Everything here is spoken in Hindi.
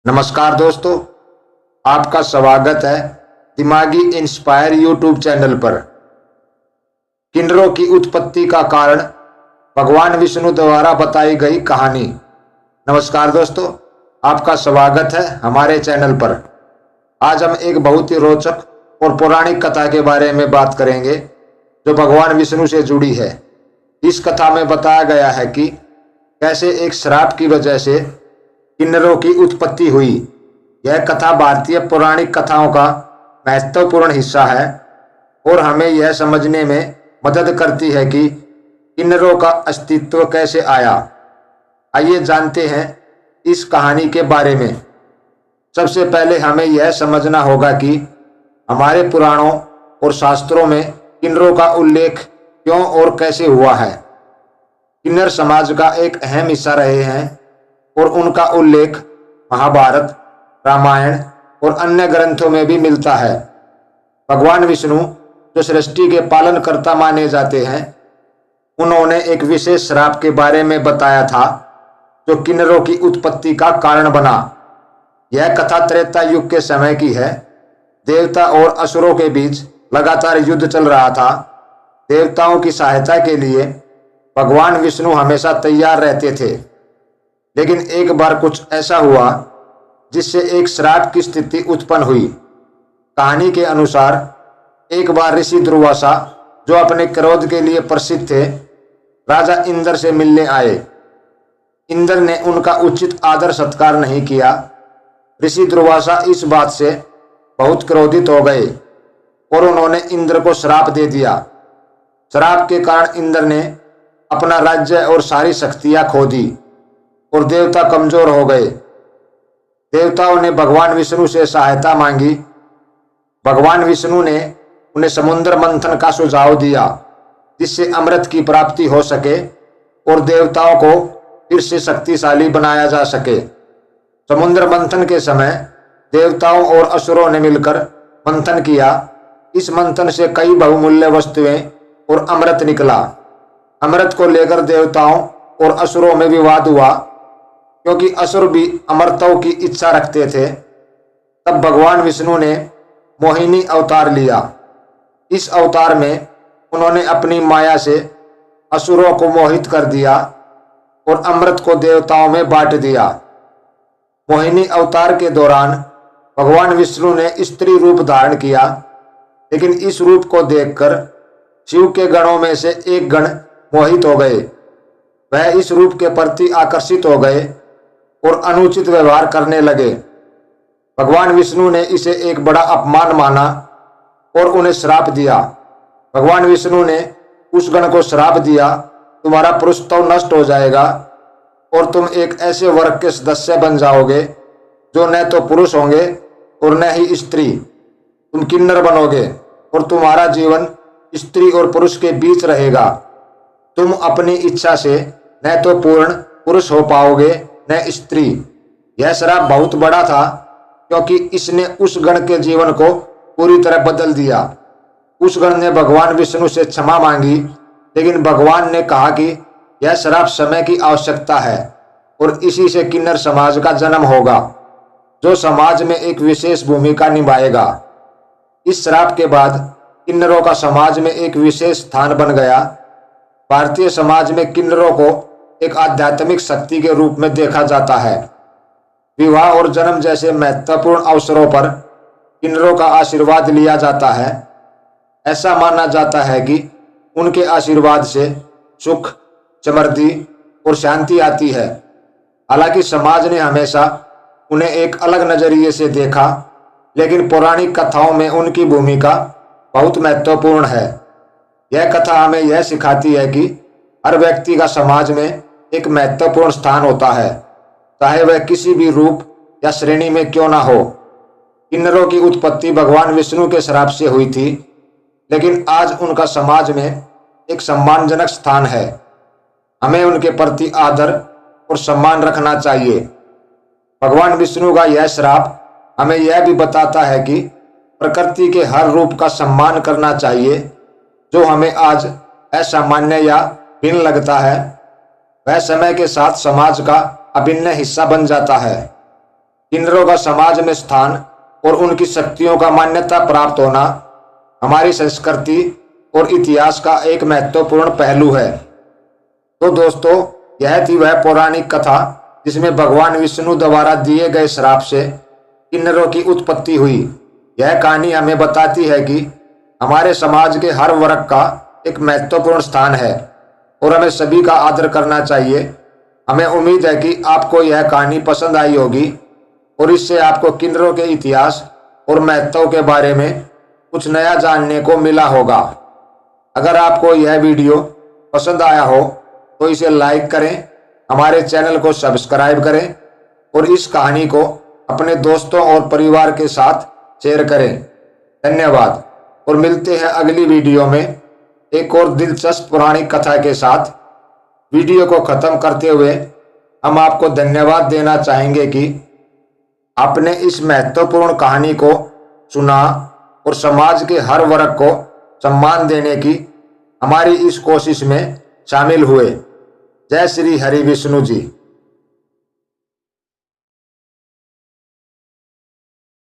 नमस्कार दोस्तों, आपका स्वागत है दिमागी इंस्पायर यूट्यूब चैनल पर। किन्नरों की उत्पत्ति का कारण भगवान विष्णु द्वारा बताई गई कहानी। नमस्कार दोस्तों, आपका स्वागत है हमारे चैनल पर। आज हम एक बहुत ही रोचक और पौराणिक कथा के बारे में बात करेंगे जो भगवान विष्णु से जुड़ी है। इस कथा में बताया गया है कि कैसे एक श्राप की वजह से किन्नरों की उत्पत्ति हुई। यह कथा भारतीय पौराणिक कथाओं का महत्वपूर्ण हिस्सा है और हमें यह समझने में मदद करती है कि किन्नरों का अस्तित्व कैसे आया। आइए जानते हैं इस कहानी के बारे में। सबसे पहले हमें यह समझना होगा कि हमारे पुराणों और शास्त्रों में किन्नरों का उल्लेख क्यों और कैसे हुआ है। किन्नर समाज का एक अहम हिस्सा रहे हैं और उनका उल्लेख महाभारत, रामायण और अन्य ग्रंथों में भी मिलता है। भगवान विष्णु जो सृष्टि के पालनकर्ता माने जाते हैं, उन्होंने एक विशेष श्राप के बारे में बताया था जो किन्नरों की उत्पत्ति का कारण बना। यह कथा त्रेता युग के समय की है। देवता और असुरों के बीच लगातार युद्ध चल रहा था। देवताओं की सहायता के लिए भगवान विष्णु हमेशा तैयार रहते थे, लेकिन एक बार कुछ ऐसा हुआ जिससे एक श्राप की स्थिति उत्पन्न हुई। कहानी के अनुसार एक बार ऋषि दुर्वासा, जो अपने क्रोध के लिए प्रसिद्ध थे, राजा इंद्र से मिलने आए। इंद्र ने उनका उचित आदर सत्कार नहीं किया। ऋषि दुर्वासा इस बात से बहुत क्रोधित हो गए और उन्होंने इंद्र को श्राप दे दिया। श्राप के कारण इंद्र ने अपना राज्य और सारी शक्तियां खो दी और देवता कमजोर हो गए। देवताओं ने भगवान विष्णु से सहायता मांगी। भगवान विष्णु ने उन्हें समुद्र मंथन का सुझाव दिया जिससे अमृत की प्राप्ति हो सके और देवताओं को फिर से शक्तिशाली बनाया जा सके। समुद्र मंथन के समय देवताओं और असुरों ने मिलकर मंथन किया। इस मंथन से कई बहुमूल्य वस्तुएं और अमृत निकला। अमृत को लेकर देवताओं और असुरों में विवाद हुआ, क्योंकि असुर भी अमरत्व की इच्छा रखते थे। तब भगवान विष्णु ने मोहिनी अवतार लिया। इस अवतार में उन्होंने अपनी माया से असुरों को मोहित कर दिया और अमृत को देवताओं में बांट दिया। मोहिनी अवतार के दौरान भगवान विष्णु ने स्त्री रूप धारण किया, लेकिन इस रूप को देखकर शिव के गणों में से एक गण मोहित हो गए। वह इस रूप के प्रति आकर्षित हो गए और अनुचित व्यवहार करने लगे। भगवान विष्णु ने इसे एक बड़ा अपमान माना और उन्हें श्राप दिया। भगवान विष्णु ने उस गण को श्राप दिया, तुम्हारा पुरुषत्व नष्ट हो जाएगा और तुम एक ऐसे वर्ग के सदस्य बन जाओगे जो न तो पुरुष होंगे और न ही स्त्री। तुम किन्नर बनोगे और तुम्हारा जीवन स्त्री और पुरुष के बीच रहेगा। तुम अपनी इच्छा से न तो पूर्ण पुरुष हो पाओगे न स्त्री। यह श्राप बहुत बड़ा था, क्योंकि इसने उस गण के जीवन को पूरी तरह बदल दिया। उस गण ने भगवान विष्णु से क्षमा मांगी, लेकिन भगवान ने कहा कि यह श्राप समय की आवश्यकता है और इसी से किन्नर समाज का जन्म होगा, जो समाज में एक विशेष भूमिका निभाएगा। इस श्राप के बाद किन्नरों का समाज में एक विशेष स्थान बन गया। भारतीय समाज में किन्नरों को एक आध्यात्मिक शक्ति के रूप में देखा जाता है। विवाह और जन्म जैसे महत्वपूर्ण अवसरों पर किन्नरों का आशीर्वाद लिया जाता है। ऐसा माना जाता है कि उनके आशीर्वाद से सुख, समृद्धि और शांति आती है। हालांकि समाज ने हमेशा उन्हें एक अलग नजरिए से देखा, लेकिन पौराणिक कथाओं में उनकी भूमिका बहुत महत्वपूर्ण है। यह कथा हमें यह सिखाती है कि हर व्यक्ति का समाज में एक महत्वपूर्ण स्थान होता है, चाहे वह किसी भी रूप या श्रेणी में क्यों ना हो। किन्नरों की उत्पत्ति भगवान विष्णु के श्राप से हुई थी, लेकिन आज उनका समाज में एक सम्मानजनक स्थान है। हमें उनके प्रति आदर और सम्मान रखना चाहिए। भगवान विष्णु का यह श्राप हमें यह भी बताता है कि प्रकृति के हर रूप का सम्मान करना चाहिए। जो हमें आज असामान्य या भिन्न लगता है, वह समय के साथ समाज का अभिन्न हिस्सा बन जाता है। किन्नरों का समाज में स्थान और उनकी शक्तियों का मान्यता प्राप्त होना हमारी संस्कृति और इतिहास का एक महत्वपूर्ण पहलू है। तो दोस्तों, यह थी वह पौराणिक कथा जिसमें भगवान विष्णु द्वारा दिए गए श्राप से किन्नरों की उत्पत्ति हुई। यह कहानी हमें बताती है कि हमारे समाज के हर वर्ग का एक महत्वपूर्ण स्थान है और हमें सभी का आदर करना चाहिए। हमें उम्मीद है कि आपको यह कहानी पसंद आई होगी और इससे आपको किन्नरों के इतिहास और महत्व के बारे में कुछ नया जानने को मिला होगा। अगर आपको यह वीडियो पसंद आया हो तो इसे लाइक करें, हमारे चैनल को सब्सक्राइब करें और इस कहानी को अपने दोस्तों और परिवार के साथ शेयर करें। धन्यवाद और मिलते हैं अगली वीडियो में एक और दिलचस्प पौराणिक कथा के साथ। वीडियो को खत्म करते हुए हम आपको धन्यवाद देना चाहेंगे कि आपने इस महत्वपूर्ण कहानी को सुना और समाज के हर वर्ग को सम्मान देने की हमारी इस कोशिश में शामिल हुए। जय श्री हरि विष्णु जी।